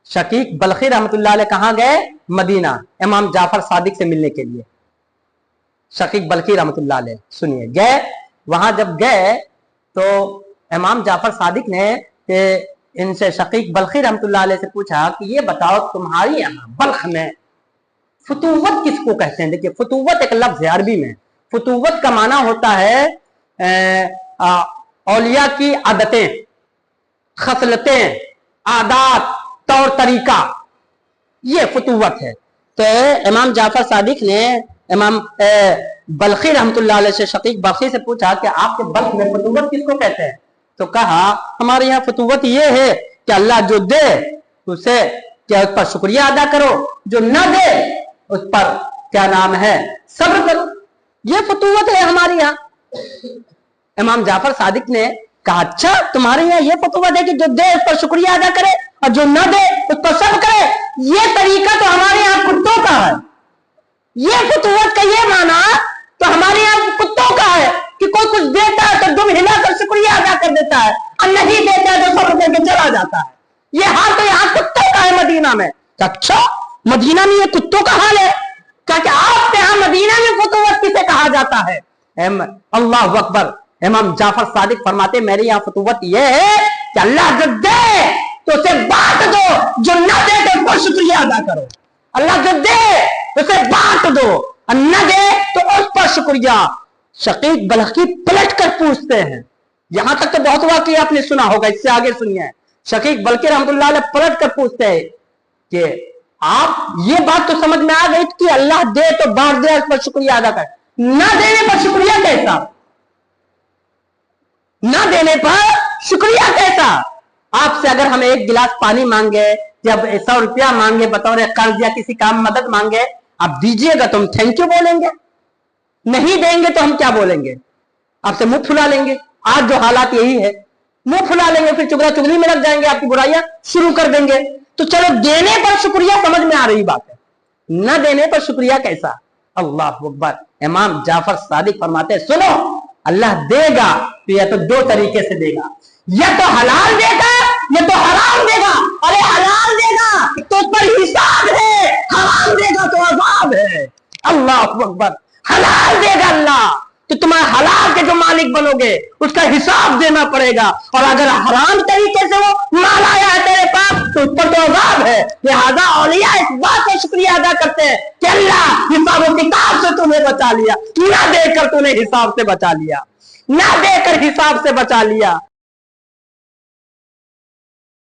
शकीक बल्खी रहमतुल्लाह अलैह कहाँ गए? मदीना, इमाम जाफर सादिक से मिलने के लिए। शकीक बल्खी रहमतुल्लाह अलैह सुनिए गए, वहां जब गए तो इमाम जाफर सादिक ने इनसे शकीक बल्खी रहमतुल्लाह अलैह से पूछा कि ये बताओ तुम्हारी यहाँ बल्ख में फतूवत किसको कहते हैं? देखिए फतूवत एक लफ्ज है अरबी में। फतूवत का माना होता है औलिया की आदतें, खसलतें, आदात, तौर तरीका, ये फतूवत है। तो इमाम जाफर सादिक ने इमाम बल्खी रहमतुल्लाह अलैह से शकीक बल्खी से पूछा कि आपके बल्ख में फतूवत किसको कहते हैं? तो कहा हमारे यहाँ फतूवत ये है कि अल्लाह जो दे उसे क्या उस पर शुक्रिया अदा करो, जो न दे उस पर क्या नाम है सब्र करो, ये फतूवत है हमारे यहाँ। इमाम जाफर सादिक ने कहा अच्छा तुम्हारे यहाँ ये फतूवत है कि जो दे उस पर शुक्रिया अदा करे और जो न दे उस पर सब्र करे, ये तरीका तो हमारे यहाँ कुत्तों का है। ये फतूवत का ये माना तो हमारे यहाँ कुत्तों का है कि कोई कुछ देता है तो दुम हिलाकर शुक्रिया अदा कर देता है और नहीं देता है तो सब्र करके चला जाता है। ये हाल तो यहाँ कुत्तों का है मदीना में। अच्छा मदीना में ये कुत्तों का हाल है? क्या आपके यहाँ मदीना में फतूवत किसे कहा जाता है? अल्लाह अकबर। इमाम जाफर सादिक फरमाते मेरे यहाँ फतूवत ये है कि अल्लाह जो दे तो उसे बांट दो, जो न दे तो उसको शुक्रिया अदा करो। अल्लाह जो दे उसे बांट दो और न दे तो उस पर शुक्रिया। शकीक बल्खी पलट कर पूछते हैं, यहां तक तो बहुत वाकई आपने सुना होगा, इससे आगे सुनिए। शकीक बल्खी रहमतुल्लाह अलैह पलट कर पूछते हैं कि आप ये बात तो समझ में आ गई कि अल्लाह दे तो बांट दे, उस पर शुक्रिया अदा कर, न देने पर शुक्रिया कैसा? न देने पर शुक्रिया कैसा? आपसे अगर हम एक गिलास पानी मांगे, जब 100 रुपया मांगे बतौर कर्ज या किसी काम मदद मांगे, आप दीजिएगा तो हम थैंक यू बोलेंगे, नहीं देंगे तो हम क्या बोलेंगे? आपसे मुंह फुला लेंगे। आज जो हालात यही है, मुंह फुला लेंगे, फिर चुगला चुगली में लग जाएंगे, आपकी बुराइयां शुरू कर देंगे। तो चलो देने पर शुक्रिया समझ में आ रही बात है, न देने पर शुक्रिया कैसा? अल्लाह अकबर। इमाम जाफर सादिक फरमाते सुनो, अल्लाह देगा तो या तो दो तरीके से देगा, या तो हलाल देगा या तो हराम देगा। अरे हलाल देगा तो उस पर हिसाब है, हराम देगा तो अज़ाब है। अल्लाह अकबर। हलाल देगा अल्लाह तो तुम्हारे हलाल के जो मालिक बनोगे उसका हिसाब देना पड़ेगा, और अगर हराम तरीके से वो माल आया है तेरे पास तो उस पर तो अज़ाब है। लिहाजा औलिया इस बात का शुक्रिया अदा करते हैं कि अल्लाह हिसाब किताब से तुम्हें बचा लिया, ना देकर तूने हिसाब से बचा लिया, ना देकर हिसाब से बचा लिया।